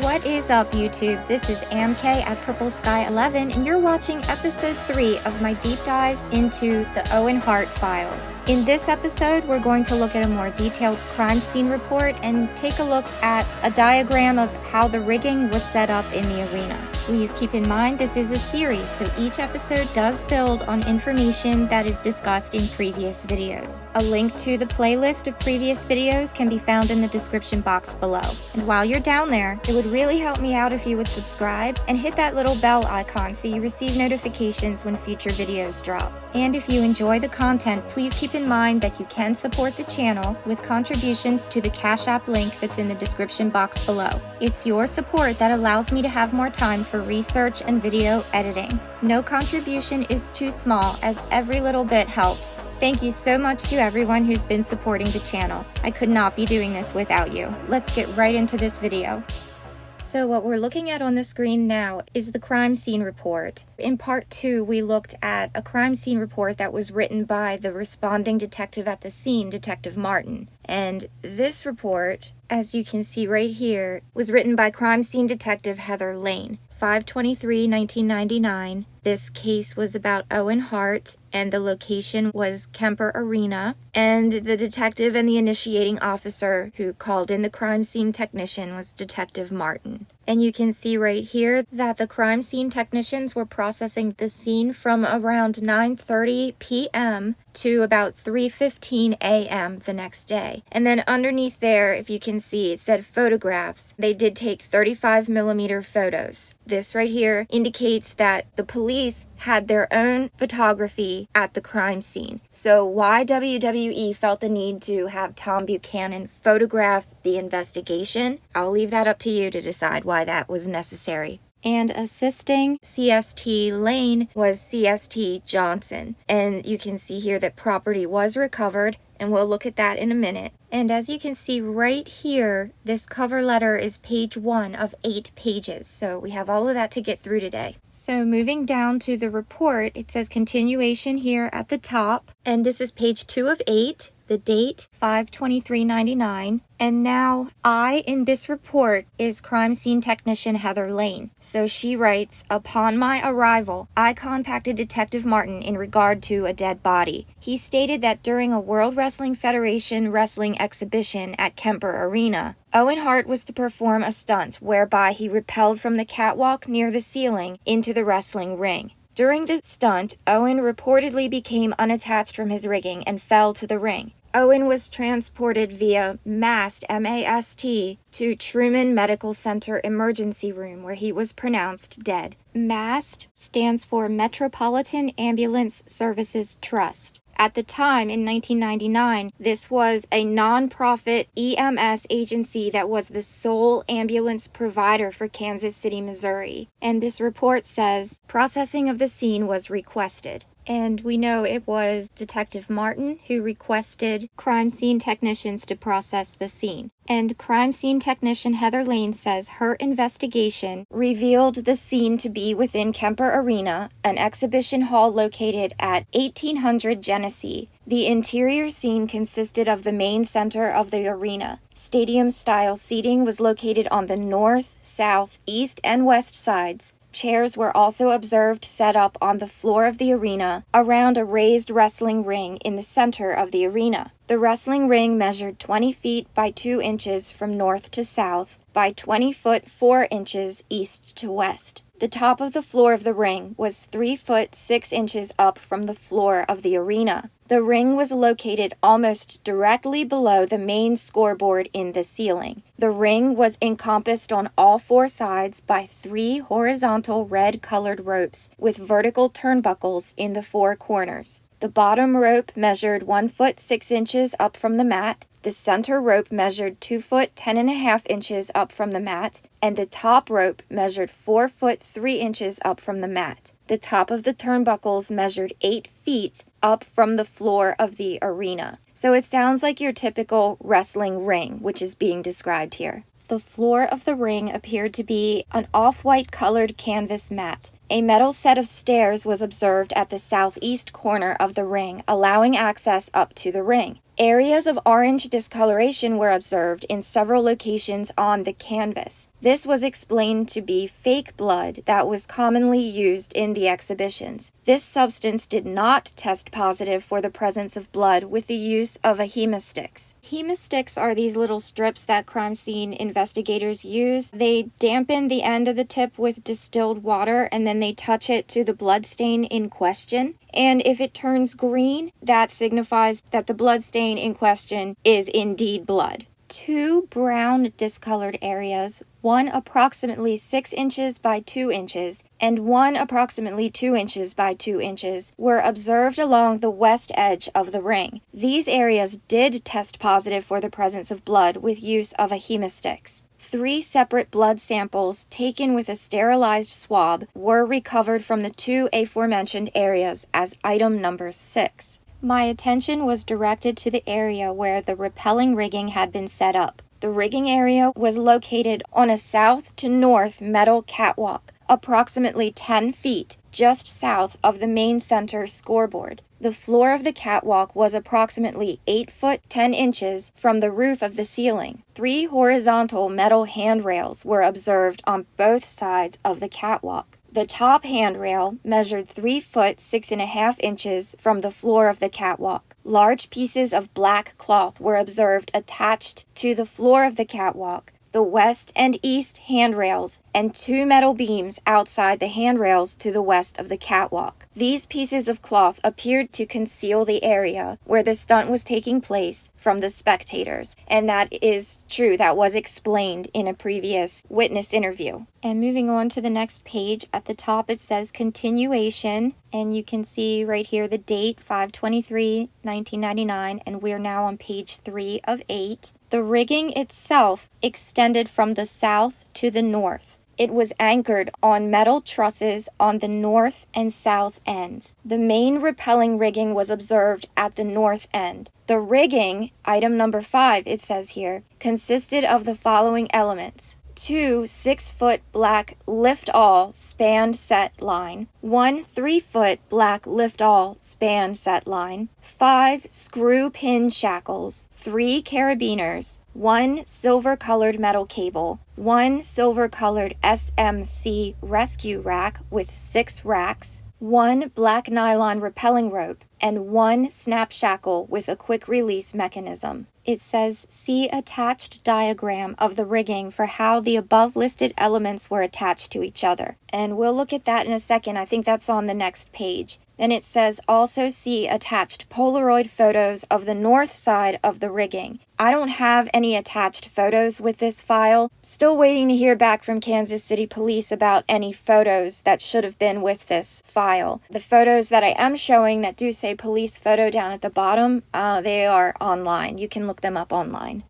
What is up, YouTube? This is AmKay at Purple Sky 11, and you're watching episode 3 of my deep dive into the Owen Hart files. In this episode, we're going to look at a more detailed crime scene report and take a look at a diagram of how the rigging was set up in the arena. Please keep in mind this is a series, so each episode does build on information that is discussed in previous videos. A link to the playlist of previous videos can be found in the description box below. And while you're down there, it would really help me out if you would subscribe and hit that little bell icon so you receive notifications when future videos drop. And if you enjoy the content, please keep in mind that you can support the channel with contributions to the Cash App link that's in the description box below. It's your support that allows me to have more time for research and video editing. No contribution is too small, as every little bit helps. Thank you so much to everyone who's been supporting the channel. I could not be doing this without you. Let's get right into this video. So what we're looking at on the screen now is the crime scene report. In part 2, we looked at a crime scene report that was written by the responding detective at the scene, Detective Martin. And this report, as you can see right here, was written by crime scene detective Heather Lane. 5/23/1999. This case was about Owen Hart, and the location was Kemper Arena. And the detective and the initiating officer who called in the crime scene technician was Detective Martin. And you can see right here that the crime scene technicians were processing the scene from around 9:30 p.m. to about 3:15 a.m. the next day. And then underneath there, if you can see, it said photographs. They did take 35mm photos. This right here indicates that the police had their own photography at the crime scene. So why WWE felt the need to have Tom Buchanan photograph the investigation, I'll leave that up to you to decide why that was necessary. And assisting CST Lane was CST Johnson. And you can see here that property was recovered, and we'll look at that in a minute. And as you can see right here, this cover letter is page 1 of 8 pages. So we have all of that to get through today. So moving down to the report, it says continuation here at the top. And this is page 2 of 8. The date, 5/23/99. And now I, in this report, is crime scene technician Heather Lane. So she writes, upon my arrival, I contacted Detective Martin in regard to a dead body. He stated that during a World Wrestling Federation wrestling exhibition at Kemper Arena, Owen Hart was to perform a stunt whereby he rappelled from the catwalk near the ceiling into the wrestling ring. During the stunt, Owen reportedly became unattached from his rigging and fell to the ring. Owen was transported via MAST, M-A-S-T, to Truman Medical Center Emergency Room, where he was pronounced dead. MAST stands for Metropolitan Ambulance Services Trust. At the time, in 1999, this was a non-profit EMS agency that was the sole ambulance provider for Kansas City, Missouri. And this report says processing of the scene was requested. And we know it was Detective Martin who requested crime scene technicians to process the scene. And crime scene technician Heather Lane says her investigation revealed the scene to be within Kemper Arena, an exhibition hall located at 1800 Genesee. The interior scene consisted of the main center of the arena. Stadium-style seating was located on the north, south, east, and west sides. Chairs were also observed set up on the floor of the arena around a raised wrestling ring in the center of the arena. The wrestling ring measured 20 feet by 2 inches from north to south by 20 foot 4 inches east to west. The top of the floor of the ring was 3 foot 6 inches up from the floor of the arena. The ring was located almost directly below the main scoreboard in the ceiling. The ring was encompassed on all 4 sides by 3 horizontal red-colored ropes with vertical turnbuckles in the 4 corners. The bottom rope measured 1 foot 6 inches up from the mat. The center rope measured 2 foot 10.5 inches up from the mat, and the top rope measured 4 foot 3 inches up from the mat. The top of the turnbuckles measured 8 feet up from the floor of the arena. So it sounds like your typical wrestling ring, which is being described here. The floor of the ring appeared to be an off-white colored canvas mat. A metal set of stairs was observed at the southeast corner of the ring, allowing access up to the ring. Areas of orange discoloration were observed in several locations on the canvas. This was explained to be fake blood that was commonly used in the exhibitions. This substance did not test positive for the presence of blood with the use of a hemosticks. Hemosticks are these little strips that crime scene investigators use. They dampen the end of the tip with distilled water and then they touch it to the blood stain in question. And if it turns green, that signifies that the blood stain in question is indeed blood. 2 brown discolored areas, one approximately 6 inches by 2 inches, and one approximately 2 inches by 2 inches, were observed along the west edge of the ring. These areas did test positive for the presence of blood with use of a hemosticks. 3 separate blood samples taken with a sterilized swab were recovered from the 2 aforementioned areas as item number 6. My attention was directed to the area where the rappelling rigging had been set up. The rigging area was located on a south to north metal catwalk, approximately 10 feet, just south of the main center scoreboard. The floor of the catwalk was approximately 8 foot 10 inches from the roof of the ceiling. 3 horizontal metal handrails were observed on both sides of the catwalk. The top handrail measured 3 foot 6.5 inches from the floor of the catwalk. Large pieces of black cloth were observed attached to the floor of the catwalk, the west and east handrails, and 2 metal beams outside the handrails to the west of the catwalk. These pieces of cloth appeared to conceal the area where the stunt was taking place from the spectators, and that is true. That was explained in a previous witness interview. And moving on to the next page, at the top it says continuation, and you can see right here the date 5/23/1999, and we're now on page 3 of 8. The rigging itself extended from the south to the north. It was anchored on metal trusses on the north and south ends. The main rappelling rigging was observed at the north end. The rigging, item number 5, it says here, consisted of the following elements: 2 6-foot black lift-all span set line, 1 3-foot black lift-all span set line, 5 screw pin shackles, 3 carabiners, 1 silver-colored metal cable, 1 silver-colored SMC rescue rack with 6 racks, 1 black nylon rappelling rope, and 1 snap shackle with a quick release mechanism. It says, see attached diagram of the rigging for how the above listed elements were attached to each other. And we'll look at that in a second. I think that's on the next page. Then it says, also see attached Polaroid photos of the north side of the rigging. I don't have any attached photos with this file. Still waiting to hear back from Kansas City Police about any photos that should have been with this file. The photos that I am showing that do say police photo down at the bottom, they are online. You can look them up online.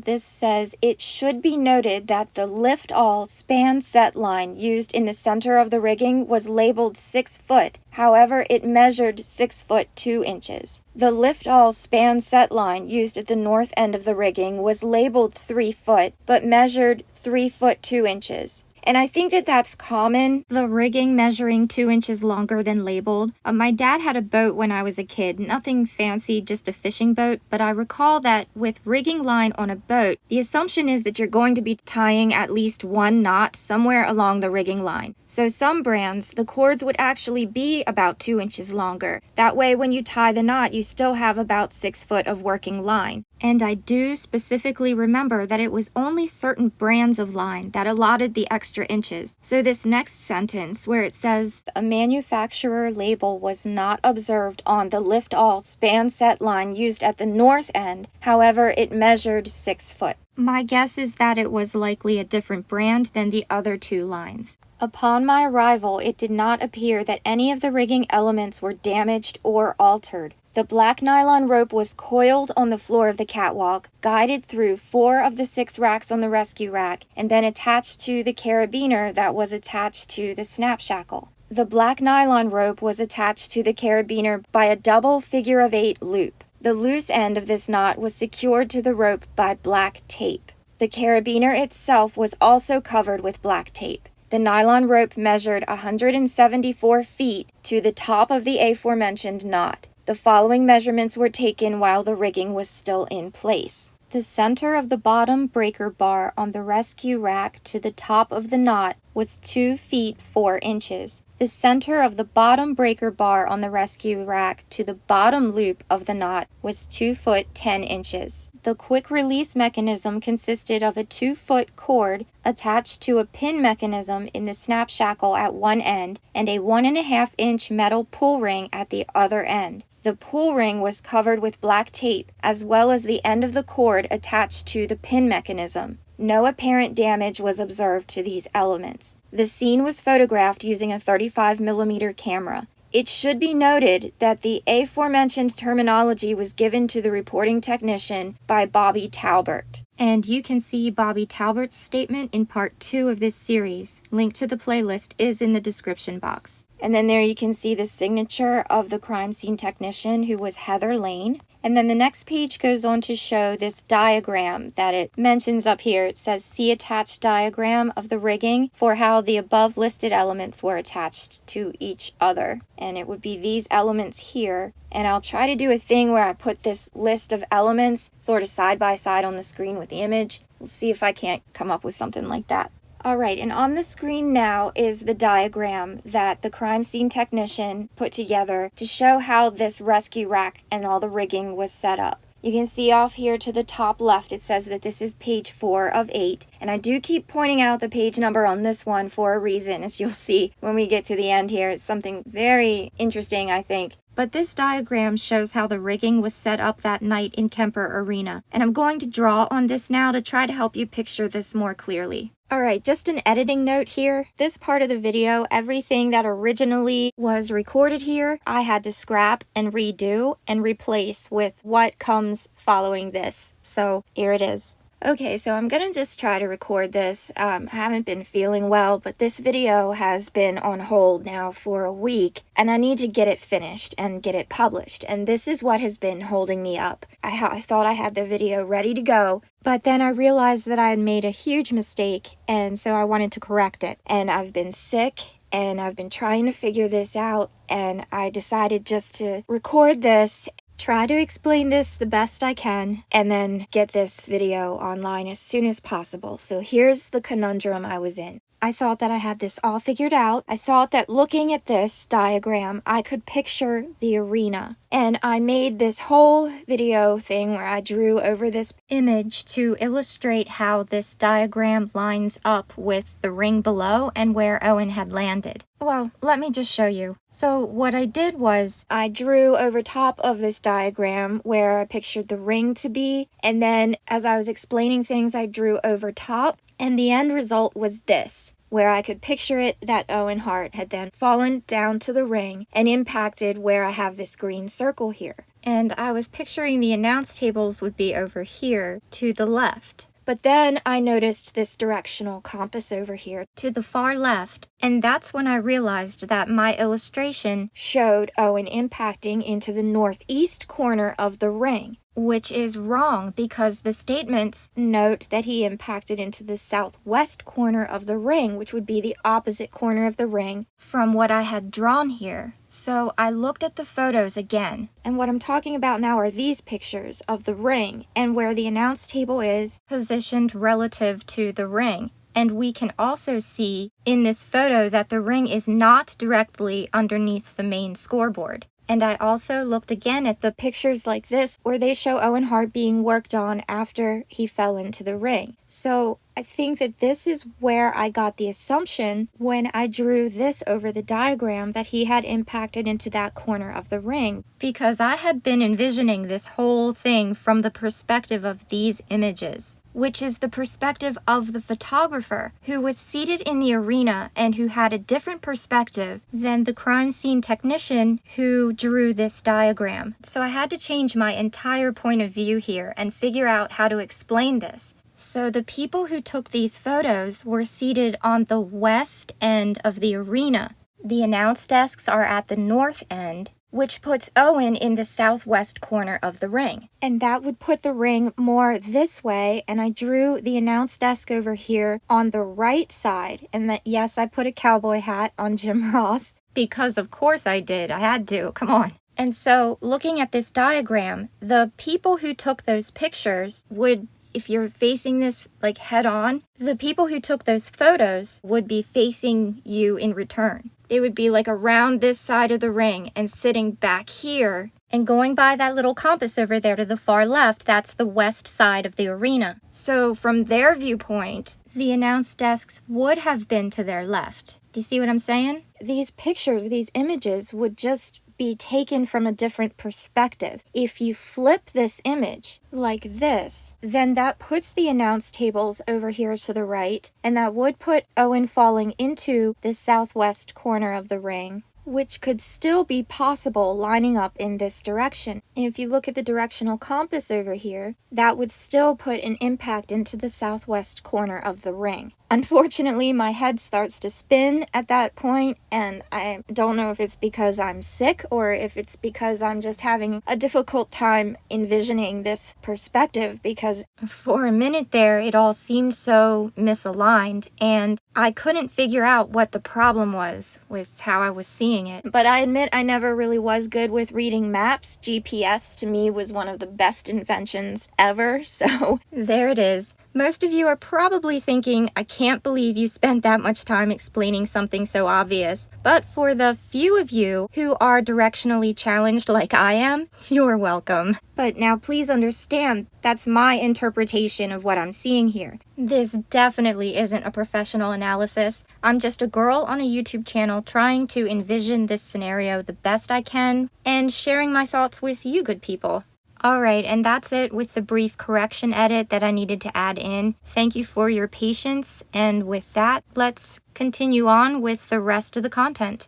This says, it should be noted that the lift-all span set line used in the center of the rigging was labeled 6 foot. However, it measured 6 foot 2 inches. The lift-all span set line used at the north end of the rigging was labeled 3 foot, but measured 3 foot 2 inches. And I think that that's common, the rigging measuring 2 inches longer than labeled. My dad had a boat when I was a kid, nothing fancy, just a fishing boat, but I recall that with rigging line on a boat, the assumption is that you're going to be tying at least 1 knot somewhere along the rigging line. So some brands, the cords would actually be about 2 inches longer. That way when you tie the knot, you still have about 6 foot of working line. And I do specifically remember that it was only certain brands of line that allotted the extra inches. So this next sentence where it says, a manufacturer label was not observed on the lift-all span set line used at the north end, however it measured 6 foot. My guess is that it was likely a different brand than the other 2 lines. Upon my arrival, it did not appear that any of the rigging elements were damaged or altered. The black nylon rope was coiled on the floor of the catwalk, guided through 4 of the 6 racks on the rescue rack, and then attached to the carabiner that was attached to the snap shackle. The black nylon rope was attached to the carabiner by a double figure-of-8 loop. The loose end of this knot was secured to the rope by black tape. The carabiner itself was also covered with black tape. The nylon rope measured 174 feet to the top of the aforementioned knot. The following measurements were taken while the rigging was still in place. The center of the bottom breaker bar on the rescue rack to the top of the knot was 2 feet 4 inches. The center of the bottom breaker bar on the rescue rack to the bottom loop of the knot was 2 foot 10 inches. The quick release mechanism consisted of a 2-foot cord attached to a pin mechanism in the snap shackle at one end and a 1.5-inch metal pull ring at the other end. The pull ring was covered with black tape, as well as the end of the cord attached to the pin mechanism. No apparent damage was observed to these elements. The scene was photographed using a 35mm camera. It should be noted that the aforementioned terminology was given to the reporting technician by Bobby Talbert. And you can see Bobby Talbert's statement in part 2 of this series. Link to the playlist is in the description box. And then there you can see the signature of the crime scene technician, who was Heather Lane. And then the next page goes on to show this diagram that it mentions up here. It says, see attached diagram of the rigging for how the above listed elements were attached to each other. And it would be these elements here. And I'll try to do a thing where I put this list of elements sort of side by side on the screen with the image. We'll see if I can't come up with something like that. Alright, and on the screen now is the diagram that the crime scene technician put together to show how this rescue rack and all the rigging was set up. You can see off here to the top left, it says that this is page 4 of 8. And I do keep pointing out the page number on this one for a reason, as you'll see when we get to the end here. It's something very interesting, I think. But this diagram shows how the rigging was set up that night in Kemper Arena. And I'm going to draw on this now to try to help you picture this more clearly. Alright, just an editing note here. This part of the video, everything that originally was recorded here, I had to scrap and redo and replace with what comes following this. So here it is. Okay, so I'm gonna just try to record this. I haven't been feeling well, but this video has been on hold now for a week, and I need to get it finished and get it published, and this is what has been holding me up. I thought I had the video ready to go, but then I realized that I had made a huge mistake, and so I wanted to correct it. And I've been sick, and I've been trying to figure this out, and I decided just to record this, try to explain this the best I can, and then get this video online as soon as possible. So here's the conundrum I was in. I thought that I had this all figured out. I thought that looking at this diagram, I could picture the arena. And I made this whole video thing where I drew over this image to illustrate how this diagram lines up with the ring below and where Owen had landed. Well, let me just show you. So what I did was I drew over top of this diagram where I pictured the ring to be, and then as I was explaining things, I drew over top, and the end result was this, where I could picture it that Owen Hart had then fallen down to the ring and impacted where I have this green circle here. And I was picturing the announce tables would be over here to the left. But then I noticed this directional compass over here to the far left, and that's when I realized that my illustration showed Owen impacting into the northeast corner of the ring, which is wrong because the statements note that he impacted into the southwest corner of the ring, which would be the opposite corner of the ring from what I had drawn here. So I looked at the photos again, and what I'm talking about now are these pictures of the ring and where the announce table is positioned relative to the ring. And we can also see in this photo that the ring is not directly underneath the main scoreboard. And I also looked again at the pictures like this where they show Owen Hart being worked on after he fell into the ring. So I think that this is where I got the assumption when I drew this over the diagram that he had impacted into that corner of the ring, because I had been envisioning this whole thing from the perspective of these images, which is the perspective of the photographer who was seated in the arena and who had a different perspective than the crime scene technician who drew this diagram. So I had to change my entire point of view here and figure out how to explain this. So the people who took these photos were seated on the west end of the arena. The announce desks are at the north end, which puts Owen in the southwest corner of the ring. And that would put the ring more this way, and I drew the announce desk over here on the right side. And that, yes, I put a cowboy hat on Jim Ross, because of course I did. I had to. Come on. And so looking at this diagram, the people who took those pictures would, if you're facing this like head on, the people who took those photos would be facing you in return. They would be like around this side of the ring and sitting back here. And going by that little compass over there to the far left, that's the west side of the arena. So from their viewpoint, the announce desks would have been to their left. Do you see what I'm saying? These pictures, these images would just be taken from a different perspective. If you flip this image like this, then that puts the announce tables over here to the right, and that would put Owen falling into the southwest corner of the ring, which could still be possible lining up in this direction. And if you look at the directional compass over here, that would still put an impact into the southwest corner of the ring. Unfortunately, my head starts to spin at that point, and I don't know if it's because I'm sick or if it's because I'm just having a difficult time envisioning this perspective, because for a minute there, it all seemed so misaligned, and I couldn't figure out what the problem was with how I was seeing it. But I admit I never really was good with reading maps. GPS to me was one of the best inventions ever, so there it is. Most of you are probably thinking, I can't believe you spent that much time explaining something so obvious. But for the few of you who are directionally challenged like I am, you're welcome. But now please understand, that's my interpretation of what I'm seeing here. This definitely isn't a professional analysis. I'm just a girl on a YouTube channel trying to envision this scenario the best I can and sharing my thoughts with you good people. Alright, and that's it with the brief correction edit that I needed to add in. Thank you for your patience, and with that, let's continue on with the rest of the content.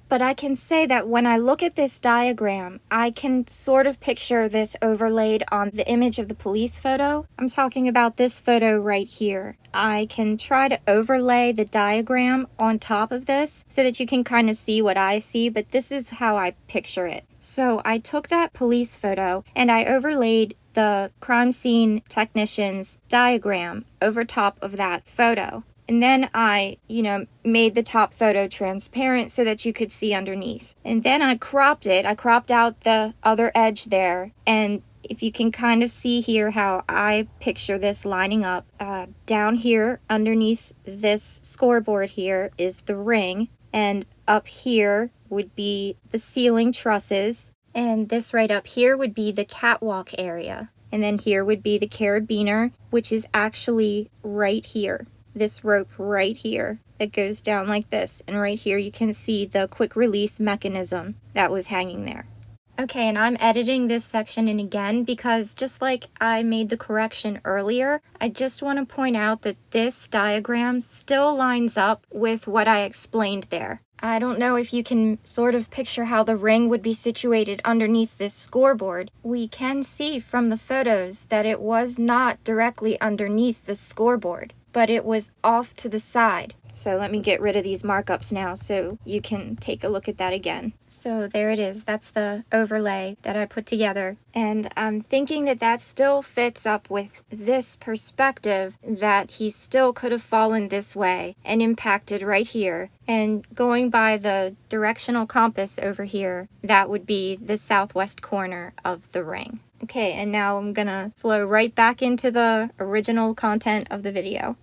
But I can say that when I look at this diagram, I can sort of picture this overlaid on the image of the police photo. I'm talking about this photo right here. I can try to overlay the diagram on top of this so that you can kind of see what I see, but this is how I picture it. So I took that police photo and I overlaid the crime scene technician's diagram over top of that photo. And then I, made the top photo transparent so that you could see underneath. And then I cropped it. I cropped out the other edge there. And if you can kind of see here how I picture this lining up, down here underneath this scoreboard here is the ring. And up here would be the ceiling trusses. And this right up here would be the catwalk area. And then here would be the carabiner, which is actually right here. This rope right here that goes down like this, and right here you can see the quick release mechanism that was hanging there. Okay, and I'm editing this section in again because just like I made the correction earlier, I just want to point out that this diagram still lines up with what I explained there. I don't know if you can sort of picture how the ring would be situated underneath this scoreboard. We can see from the photos that it was not directly underneath the scoreboard, but it was off to the side. So let me get rid of these markups now so you can take a look at that again. So there it is. That's the overlay that I put together. And I'm thinking that that still fits up with this perspective, that he still could have fallen this way and impacted right here. And going by the directional compass over here, that would be the southwest corner of the ring. Okay, and now I'm gonna flow right back into the original content of the video.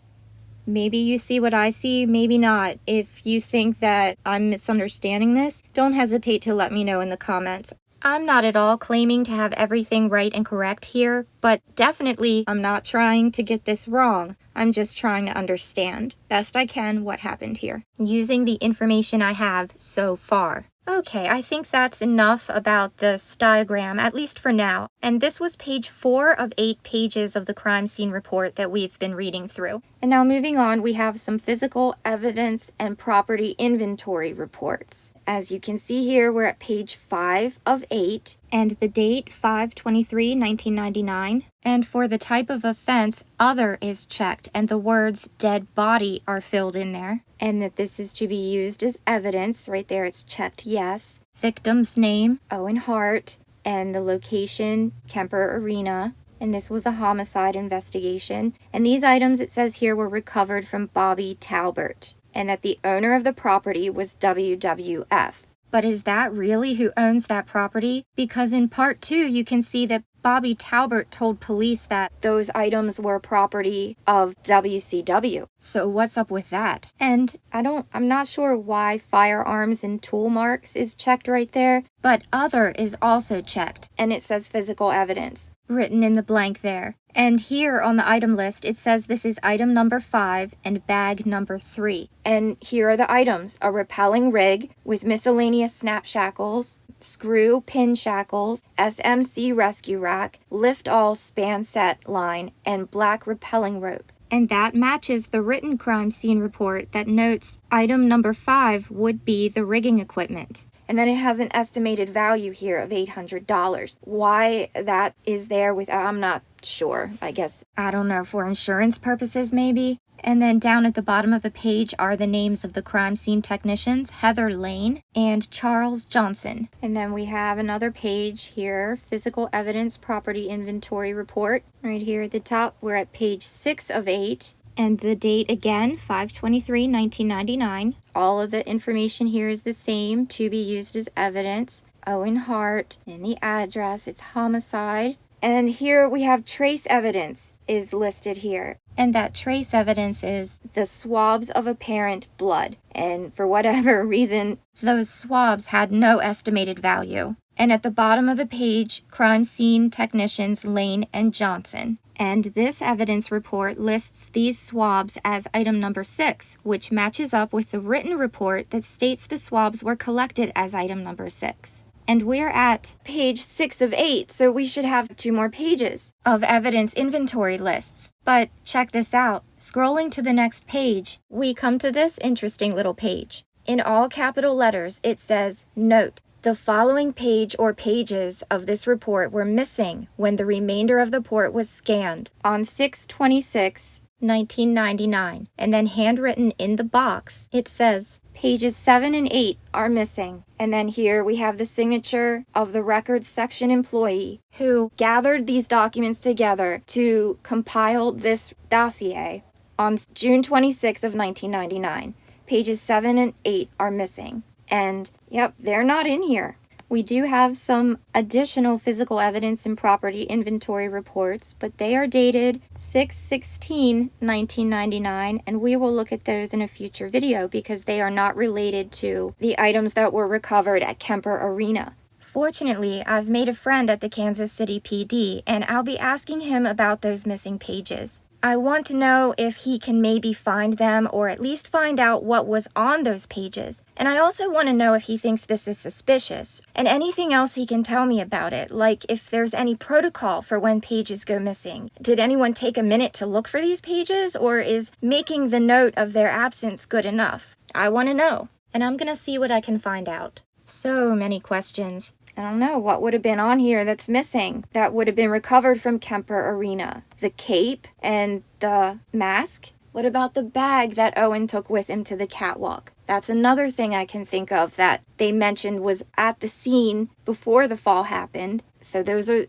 Maybe you see what I see, maybe not. If you think that I'm misunderstanding this, don't hesitate to let me know in the comments. I'm not at all claiming to have everything right and correct here, but definitely I'm not trying to get this wrong. I'm just trying to understand best I can what happened here, using the information I have so far. Okay, I think that's enough about this diagram, at least for now. And this was page 4 of 8 pages of the crime scene report that we've been reading through. And now moving on, we have some physical evidence and property inventory reports. As you can see here, we're at page 5 of 8, and the date 5/23/1999. And for the type of offense, other is checked, and the words dead body are filled in there. And that this is to be used as evidence. Right there, it's checked yes. Victim's name, Owen Hart, and the location, Kemper Arena. And this was a homicide investigation. And these items, it says here, were recovered from Bobby Talbert, and that the owner of the property was WWF. But is that really who owns that property? Because in part 2, you can see that Bobby Talbert told police that those items were property of WCW. So what's up with that? And I'm not sure why firearms and tool marks is checked right there, but other is also checked, and it says physical evidence written in the blank there. And here on the item list, it says this is item number 5 and bag number 3. And here are the items: a rappelling rig with miscellaneous snap shackles, screw pin shackles, SMC rescue rack, lift all span set line, and black rappelling rope. And that matches the written crime scene report that notes item number 5 would be the rigging equipment. And then it has an estimated value here of $800. Why that is there with, I'm not sure. I guess, I don't know, for insurance purposes maybe? And then down at the bottom of the page are the names of the crime scene technicians, Heather Lane and Charles Johnson. And then we have another page here, physical evidence property inventory report. Right here at the top, we're at page 6 of 8. And the date again, 5/23/1999. All of the information here is the same, to be used as evidence. Owen Hart, and the address, it's homicide. And here we have trace evidence is listed here. And that trace evidence is the swabs of apparent blood. And for whatever reason, those swabs had no estimated value. And at the bottom of the page, crime scene technicians Lane and Johnson. And this evidence report lists these swabs as item number 6, which matches up with the written report that states the swabs were collected as item number 6. And we're at page 6 of 8, so we should have 2 more pages of evidence inventory lists. But check this out. Scrolling to the next page, we come to this interesting little page. In all capital letters, it says, "Note, the following page or pages of this report were missing when the remainder of the report was scanned on 6/26/1999. And then handwritten in the box, it says, pages 7 and 8 are missing. And then here we have the signature of the records section employee who gathered these documents together to compile this dossier on June 26th of 1999. Pages 7 and 8 are missing. And yep, they're not in here. We do have some additional physical evidence and property inventory reports, but they are dated 6/16/1999, and we will look at those in a future video because they are not related to the items that were recovered at Kemper Arena. Fortunately, I've made a friend at the Kansas City PD, and I'll be asking him about those missing pages. I want to know if he can maybe find them or at least find out what was on those pages. And I also want to know if he thinks this is suspicious and anything else he can tell me about it, like if there's any protocol for when pages go missing. Did anyone take a minute to look for these pages, or is making the note of their absence good enough? I want to know, and I'm going to see what I can find out. So many questions. I don't know what would have been on here that's missing that would have been recovered from Kemper Arena. The cape and the mask? What about the bag that Owen took with him to the catwalk? That's another thing I can think of that they mentioned was at the scene before the fall happened. So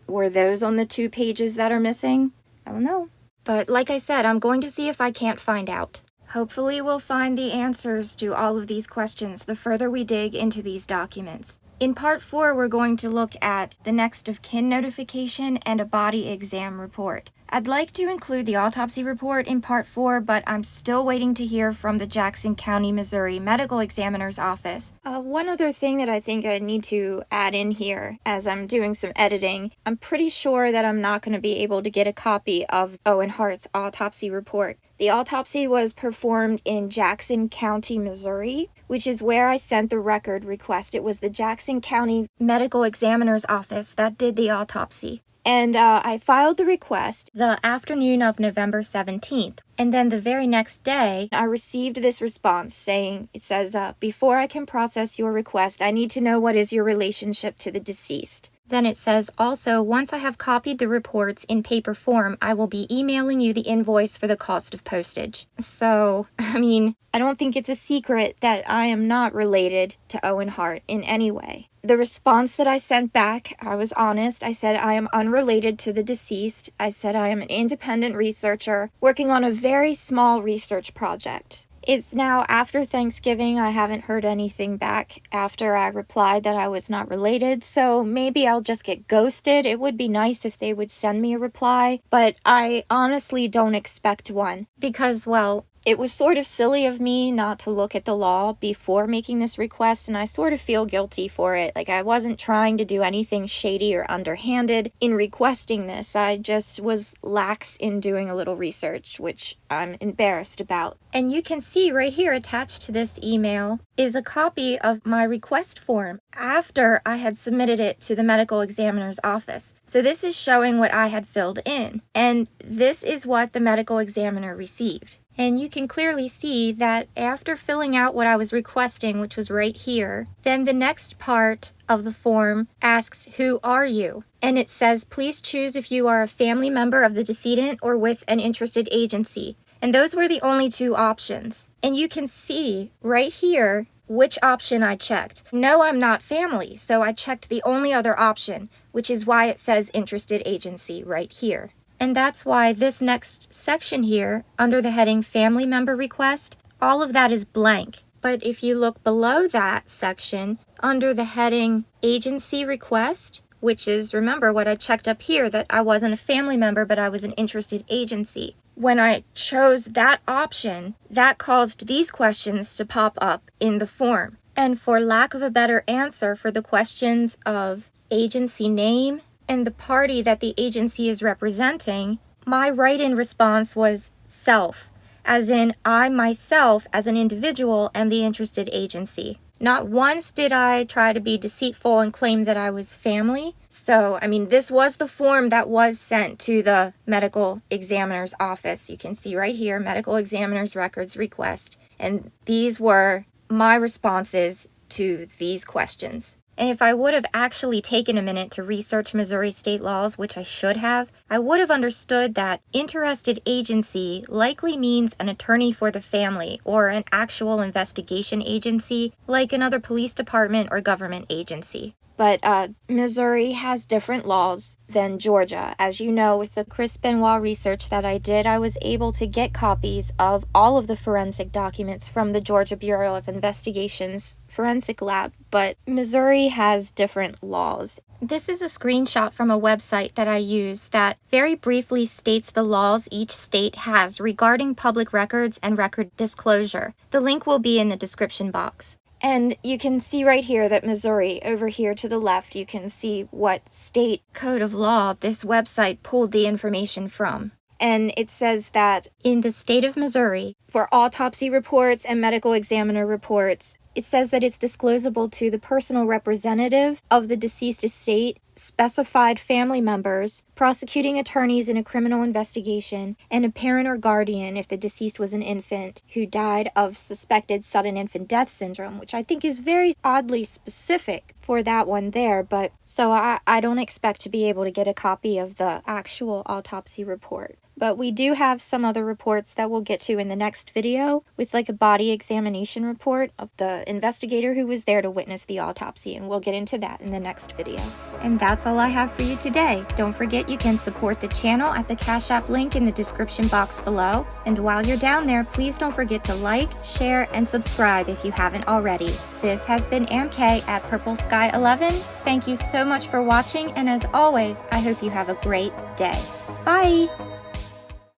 were those on the 2 pages that are missing? I don't know. But like I said, I'm going to see if I can't find out. Hopefully we'll find the answers to all of these questions the further we dig into these documents. In part 4, we're going to look at the next of kin notification and a body exam report. I'd like to include the autopsy report in part 4, but I'm still waiting to hear from the Jackson County, Missouri Medical Examiner's Office. One other thing that I think I need to add in here as I'm doing some editing, I'm pretty sure that I'm not going to be able to get a copy of Owen Hart's autopsy report. The autopsy was performed in Jackson County, Missouri, which is where I sent the record request. It was the Jackson County Medical Examiner's Office that did the autopsy. And I filed the request the afternoon of November 17th. And then the very next day, I received this response saying, it says, before I can process your request, I need to know what is your relationship to the deceased. Then it says, also, once I have copied the reports in paper form, I will be emailing you the invoice for the cost of postage. So, I don't think it's a secret that I am not related to Owen Hart in any way. The response that I sent back, I was honest. I said I am unrelated to the deceased. I said I am an independent researcher working on a very small research project. It's now after Thanksgiving. I haven't heard anything back after I replied that I was not related, so maybe I'll just get ghosted. It would be nice if they would send me a reply, but I honestly don't expect one because, well, it was sort of silly of me not to look at the law before making this request, and I sort of feel guilty for it. Like, I wasn't trying to do anything shady or underhanded in requesting this. I just was lax in doing a little research, which I'm embarrassed about. And you can see right here attached to this email is a copy of my request form after I had submitted it to the medical examiner's office. So this is showing what I had filled in, and this is what the medical examiner received. And you can clearly see that after filling out what I was requesting, which was right here, then the next part of the form asks, "Who are you?" And it says, "Please choose if you are a family member of the decedent or with an interested agency." And those were the only two options. And you can see right here which option I checked. No, I'm not family, so I checked the only other option, which is why it says interested agency right here. And that's why this next section here, under the heading Family Member Request, all of that is blank. But if you look below that section, under the heading Agency Request, which is, remember what I checked up here, that I wasn't a family member, but I was an interested agency. When I chose that option, that caused these questions to pop up in the form. And for lack of a better answer for the questions of agency name and the party that the agency is representing, my write-in response was self, as in I myself as an individual am the interested agency. Not once did I try to be deceitful and claim that I was family. So, this was the form that was sent to the medical examiner's office. You can see right here, medical examiner's records request. And these were my responses to these questions. And if I would have actually taken a minute to research Missouri state laws, which I should have, I would have understood that interested agency likely means an attorney for the family or an actual investigation agency like another police department or government agency. But Missouri has different laws than Georgia. As you know, with the Chris Benoit research that I did, I was able to get copies of all of the forensic documents from the Georgia Bureau of Investigation's forensic lab, but Missouri has different laws. This is a screenshot from a website that I use that very briefly states the laws each state has regarding public records and record disclosure. The link will be in the description box. And you can see right here that Missouri, over here to the left, you can see what state code of law this website pulled the information from. And it says that in the state of Missouri, for autopsy reports and medical examiner reports, it says that it's disclosable to the personal representative of the deceased estate, specified family members, prosecuting attorneys in a criminal investigation, and a parent or guardian if the deceased was an infant who died of suspected sudden infant death syndrome, which I think is very oddly specific for that one there. But so I don't expect to be able to get a copy of the actual autopsy report. But we do have some other reports that we'll get to in the next video, with like a body examination report of the investigator who was there to witness the autopsy, and we'll get into that in the next video. And that's all I have for you today. Don't forget you can support the channel at the Cash App link in the description box below. And while you're down there, please don't forget to like, share, and subscribe if you haven't already. This has been AmKay at Purple Sky 11. Thank you so much for watching, and as always, I hope you have a great day. Bye!